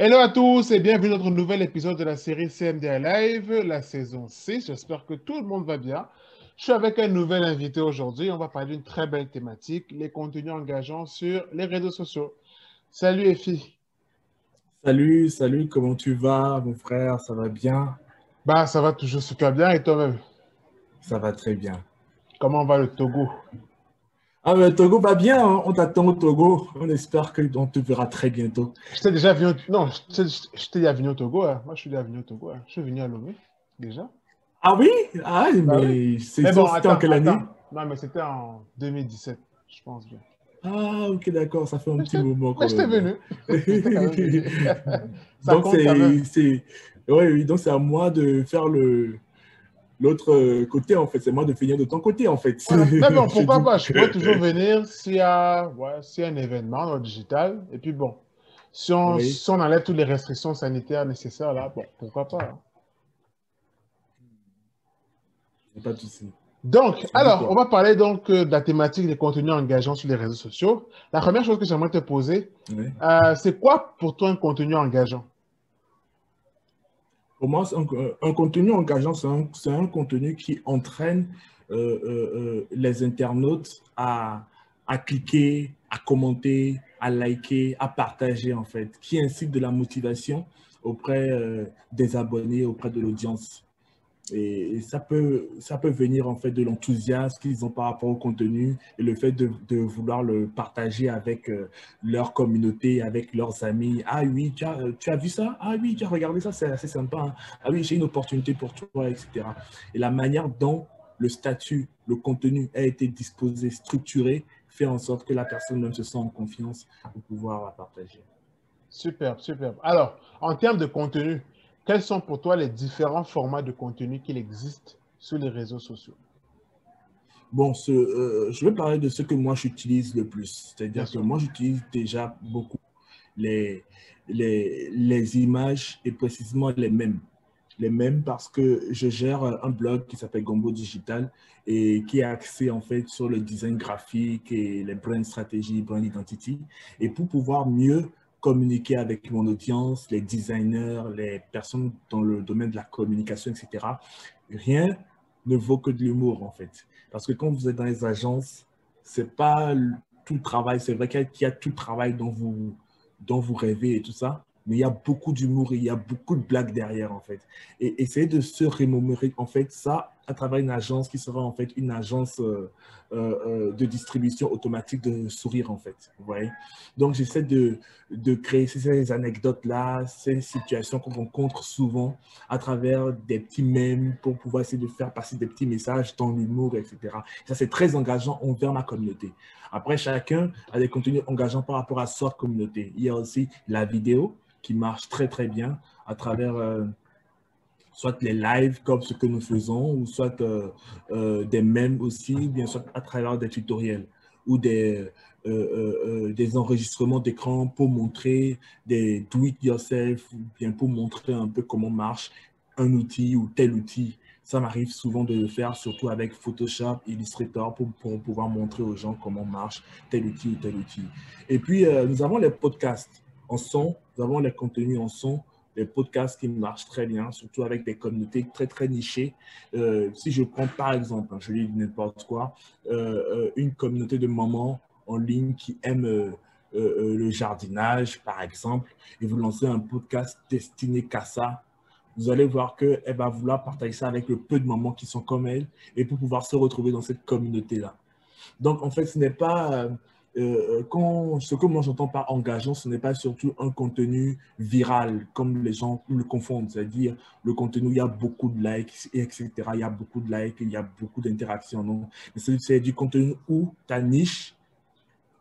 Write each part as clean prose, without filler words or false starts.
Hello à tous et bienvenue dans notre nouvel épisode de la série CMDA Live, la saison 6. J'espère que tout le monde va bien. Je suis avec un nouvel invité aujourd'hui. On va parler d'une très belle thématique, les contenus engageants sur les réseaux sociaux. Salut Effie. Salut, salut, comment tu vas, mon frère? Ça va bien? Bah, ça va toujours super bien et toi-même? Ça va très bien. Comment va le Togo? Ah, mais Togo va bien, hein. On t'attend au Togo. On espère qu'on te verra très bientôt. Je t'ai déjà venu Non, je t'ai déjà venu au Togo, hein. Moi, je suis déjà venu au Togo, hein. Je suis venu à Lomé, déjà. Ah oui? Ah, Bah oui. mais Mais bon, c'était en quelle attends. année? Non, mais c'était en 2017, je pense bien. Ah, ok, d'accord, ça fait un petit moment Mais quand j'étais même. venu. J'étais quand même venu. Ça Donc, compte quand même. oui, oui, donc c'est à moi de faire l'autre côté, en fait. C'est moi de finir de ton côté, en fait. Voilà. Mais bon, Je pourquoi dis. pas? Je pourrais toujours venir s'il y a, ouais, s'il y a un événement dans le digital. Et puis bon, Oui, si on enlève toutes les restrictions sanitaires nécessaires, là, bon, pourquoi pas, hein. pas de souci. Donc, alors, on Dis-toi. va parler donc de la thématique des contenus engageants sur les réseaux sociaux. La première chose que j'aimerais te poser, Oui. c'est quoi pour toi un contenu engageant? Pour moi, un contenu engageant, c'est un contenu qui entraîne les internautes à cliquer, à commenter, à liker, à partager, en fait, qui incite de la motivation auprès des abonnés, auprès de l'audience. Et ça peut venir en fait de l'enthousiasme qu'ils ont par rapport au contenu et le fait de vouloir le partager avec leur communauté, avec leurs amis. Ah oui, tu as vu ça? Ah oui, tu as regardé ça, c'est assez sympa, hein. Ah oui, j'ai une opportunité pour toi, etc. Et la manière dont le statut, le contenu a été disposé, structuré, fait en sorte que la personne même se sent en confiance pour pouvoir la partager. Superbe, superbe. Alors, en termes de contenu, quels sont pour toi les différents formats de contenu qu'il existe sur les réseaux sociaux? Bon, je vais parler de ce que moi j'utilise le plus. Bien C'est-à-dire que sûr. moi j'utilise déjà beaucoup les, les images et précisément les mêmes. Les mêmes parce que je gère un blog qui s'appelle Gombo Digital et qui est axé en fait sur le design graphique et les brand stratégies, brand identity. Et pour pouvoir mieux communiquer avec mon audience, les designers, les personnes dans le domaine de la communication, etc., rien ne vaut que de l'humour en fait. Parce que quand vous êtes dans les agences, c'est pas tout le travail, c'est vrai qu'il y a tout le travail dont vous rêvez et tout ça, mais il y a beaucoup d'humour et il y a beaucoup de blagues derrière, en fait. Et essayer de se remémorer, en fait, ça à travers une agence qui sera, en fait, une agence de distribution automatique de sourires, en fait. Vous voyez? Donc, j'essaie de créer ces anecdotes-là, ces situations qu'on rencontre souvent à travers des petits mèmes pour pouvoir essayer de faire passer des petits messages dans l'humour, etc. Ça, c'est très engageant envers ma communauté. Après, chacun a des contenus engageants par rapport à sa communauté. Il y a aussi la vidéo qui marche très, très bien à travers soit les lives comme ce que nous faisons, ou soit des mèmes aussi, bien sûr à travers des tutoriels ou des enregistrements d'écran pour montrer des do-it-yourself, bien pour montrer un peu comment marche un outil ou tel outil. Ça m'arrive souvent de le faire, surtout avec Photoshop, Illustrator, pour pouvoir montrer aux gens comment marche tel outil ou tel outil. Et puis, nous avons les podcasts en son, nous avons les contenus en son, des podcasts qui marchent très bien, surtout avec des communautés très, très nichées. Si je prends par exemple, je lis n'importe quoi, une communauté de mamans en ligne qui aiment le jardinage, par exemple, et vous lancez un podcast destiné qu'à ça, vous allez voir qu'elle va vouloir partager ça avec le peu de mamans qui sont comme elle et pour pouvoir se retrouver dans cette communauté-là. Donc, en fait, ce n'est pas, ce que moi j'entends par engageant, ce n'est pas surtout un contenu viral, comme les gens le confondent, c'est-à-dire le contenu, il y a beaucoup de likes, etc. Il y a beaucoup de likes, il y a beaucoup d'interactions. Non? C'est du contenu où ta niche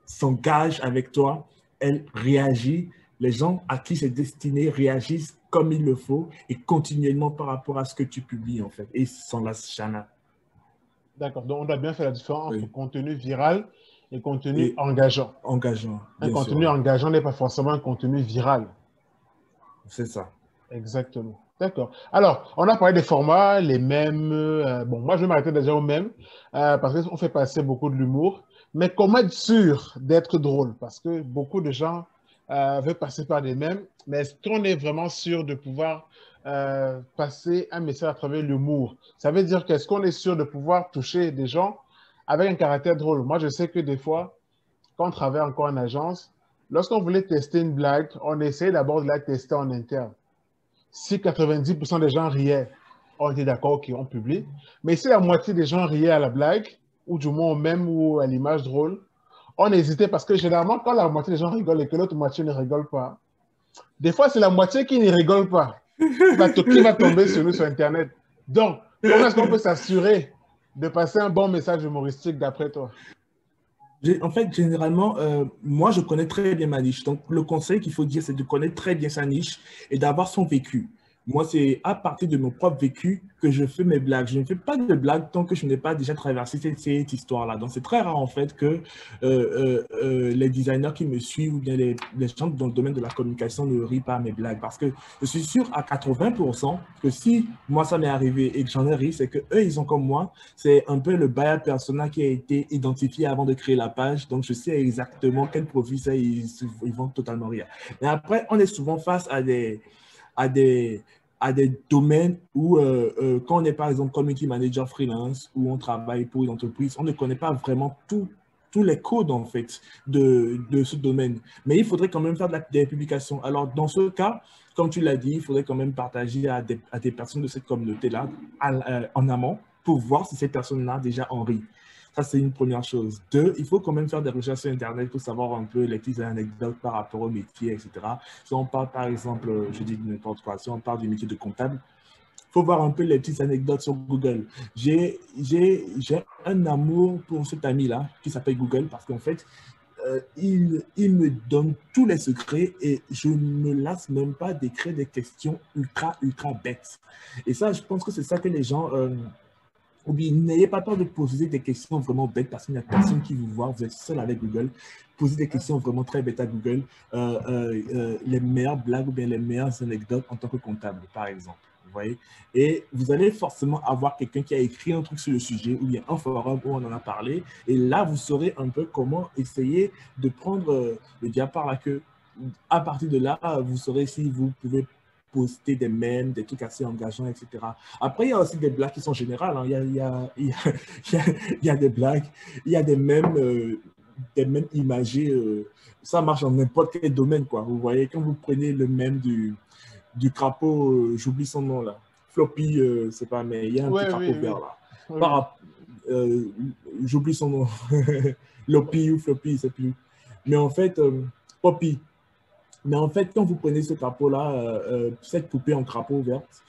s'engage avec toi, elle réagit, les gens à qui c'est destiné réagissent comme il le faut et continuellement par rapport à ce que tu publies, en fait, et sans la chana. D'accord. Donc, on doit bien faire la différence entre Oui. contenu viral et contenu Et engageant. engageant, Un bien contenu sûr. engageant n'est pas forcément un contenu viral. C'est ça. Exactement. D'accord. Alors, on a parlé des formats, les mêmes. Bon, moi, je vais m'arrêter déjà aux mêmes parce qu'on fait passer beaucoup de l'humour. Mais comment être sûr d'être drôle? Parce que beaucoup de gens veut passer par des mèmes, mais est-ce qu'on est vraiment sûr de pouvoir passer un message à travers l'humour? Ça veut dire qu'est-ce qu'on est sûr de pouvoir toucher des gens avec un caractère drôle? Moi, je sais que des fois, quand on travaille encore en agence, lorsqu'on voulait tester une blague, on essayait d'abord de la tester en interne. Si 90% des gens riaient, on était d'accord qu'on publie. Mais si la moitié des gens riaient à la blague, ou du moins au même ou à l'image drôle, on hésitait parce que généralement, quand la moitié des gens rigolent et que l'autre moitié ne rigole pas, des fois, c'est la moitié qui ne rigole pas qui va tomber sur nous sur Internet. Donc, comment est-ce qu'on peut s'assurer de passer un bon message humoristique d'après toi? En fait, généralement, moi, je connais très bien ma niche. Donc, le conseil qu'il faut dire, c'est de connaître très bien sa niche et d'avoir son vécu. Moi, c'est à partir de mon propre vécu que je fais mes blagues. Je ne fais pas de blagues tant que je n'ai pas déjà traversé cette histoire-là. Donc, c'est très rare, en fait, que les designers qui me suivent ou bien les gens dans le domaine de la communication ne rient pas à mes blagues. Parce que je suis sûr à 80% que si moi, ça m'est arrivé et que j'en ai ri, c'est qu'eux, ils sont comme moi. C'est un peu le buyer persona qui a été identifié avant de créer la page. Donc, je sais exactement quel profil ça, ils vont totalement rire. Mais après, on est souvent face à des, à des domaines où, quand on est par exemple community manager freelance, où on travaille pour une entreprise, on ne connaît pas vraiment tous les codes en fait de ce domaine. Mais il faudrait quand même faire des publications. Alors, dans ce cas, comme tu l'as dit, il faudrait quand même partager à des personnes de cette communauté-là en amont pour voir si ces personnes-là déjà en rient. Ça, c'est une première chose. Deux, il faut quand même faire des recherches sur Internet pour savoir un peu les petites anecdotes par rapport au métier, etc. Si on parle, par exemple, je dis n'importe quoi, si on parle du métier de comptable, il faut voir un peu les petites anecdotes sur Google. J'ai un amour pour cet ami-là qui s'appelle Google parce qu'en fait, il me donne tous les secrets et je ne me lasse même pas d'écrire des questions ultra bêtes. Et ça, je pense que c'est ça que les gens... ou bien n'ayez pas peur de poser des questions vraiment bêtes parce qu'il n'y a personne qui vous voit, vous êtes seul avec Google. Posez des questions vraiment très bêtes à Google. Les meilleures blagues ou bien les meilleures anecdotes en tant que comptable, par exemple. Vous voyez? Et vous allez forcément avoir quelqu'un qui a écrit un truc sur le sujet ou bien un forum où on en a parlé. Et là, vous saurez un peu comment essayer de prendre le diable par la queue. À partir de là, vous saurez si vous pouvez poster des mèmes, des trucs assez engageants, etc. Après, il y a aussi des blagues qui sont générales. Hein. Il y a des blagues, il y a des mèmes imagés. Ça marche dans n'importe quel domaine, quoi. Vous voyez, quand vous prenez le mème du crapaud, j'oublie son nom, là. Floppy, c'est pas, mais il y a un Oui, petit crapaud oui, vert, oui. là. Oui. J'oublie son nom. Loppy ou Floppy, c'est plus. Mais en fait, Poppy. Mais en fait, quand vous prenez ce crapaud-là, cette poupée en crapaud verte,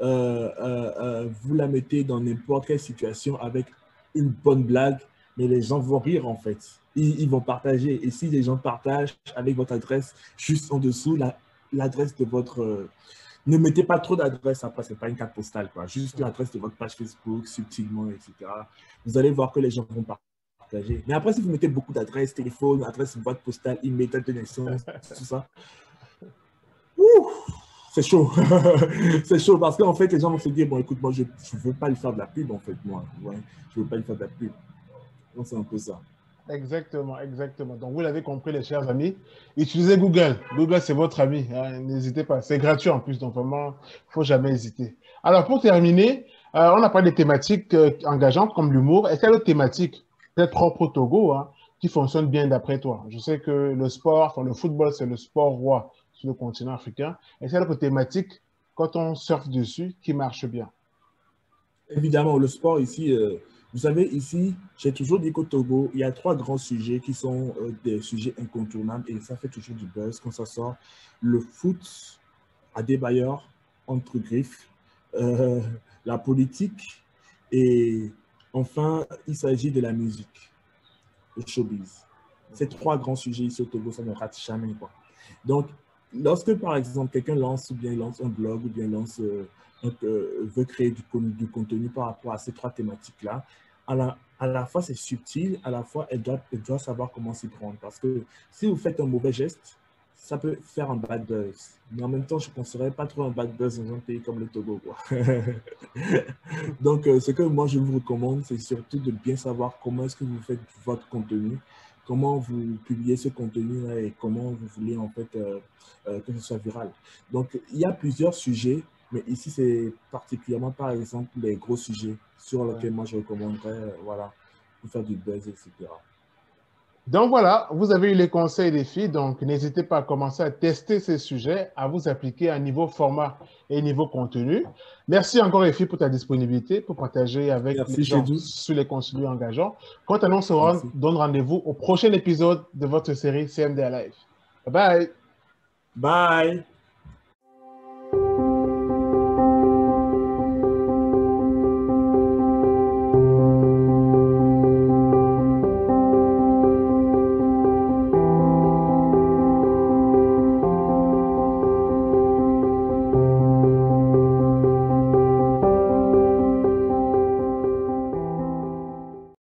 vous la mettez dans n'importe quelle situation avec une bonne blague, mais les gens vont rire en fait. Ils vont partager. Et si les gens partagent avec votre adresse juste en dessous, l'adresse de votre... ne mettez pas trop d'adresse après, ce n'est pas une carte postale, quoi. Juste l'adresse de votre page Facebook, subtilement, etc. Vous allez voir que les gens vont partager. Mais après, si vous mettez beaucoup d'adresses, téléphone, adresse, boîte postale, email, date de naissance, tout ça, c'est chaud. C'est chaud parce qu'en fait, les gens vont se dire, bon, écoute, moi, je ne veux pas lui faire de la pub, en fait, moi. Ouais, je ne veux pas lui faire de la pub. Donc, c'est un peu ça. Exactement, exactement. Donc, vous l'avez compris, les chers amis. Utilisez Google. Google, c'est votre ami. Hein. N'hésitez pas. C'est gratuit en plus. Donc, vraiment, il ne faut jamais hésiter. Alors, pour terminer, on a parlé des thématiques engageantes comme l'humour. Est-ce qu'il y a d'autres thématiques, peut-être propres au Togo, hein, qui fonctionnent bien d'après toi? Je sais que le sport, enfin, le football, c'est le sport roi sur le continent africain. Est-ce qu'il y a d'autres thématiques, quand on surfe dessus, qui marchent bien? Évidemment, le sport ici, vous savez, ici, j'ai toujours dit qu'au Togo, il y a trois grands sujets qui sont des sujets incontournables et ça fait toujours du buzz quand ça sort. Le foot à débailleurs, entre griffes, euh, la politique et enfin, il s'agit de la musique, le showbiz. Ces trois grands sujets ici au Togo, ça ne rate jamais, quoi. Donc, lorsque, par exemple, quelqu'un lance ou bien lance un blog ou bien lance, veut créer du contenu par rapport à ces trois thématiques-là, à la fois, c'est subtil, à la fois, elle doit savoir comment s'y prendre. Parce que si vous faites un mauvais geste, ça peut faire un bad buzz. Mais en même temps, je ne conseillerais pas trop un bad buzz dans un pays comme le Togo, quoi. Donc, ce que moi, je vous recommande, c'est surtout de bien savoir comment est-ce que vous faites votre contenu, comment vous publiez ce contenu et comment vous voulez en fait que ce soit viral. Donc, il y a plusieurs sujets, mais ici, c'est particulièrement, par exemple, les gros sujets sur lesquels moi, je recommanderais, voilà, pour faire du buzz, etc. Donc voilà, vous avez eu les conseils des filles, donc n'hésitez pas à commencer à tester ces sujets, à vous appliquer à niveau format et niveau contenu. Merci encore les filles pour ta disponibilité, pour partager avec les Merci, gens Chedou. sur les contenus engageants. Quant à nous, on se Merci. donne rendez-vous au prochain épisode de votre série CMDA Live. Bye bye! Bye!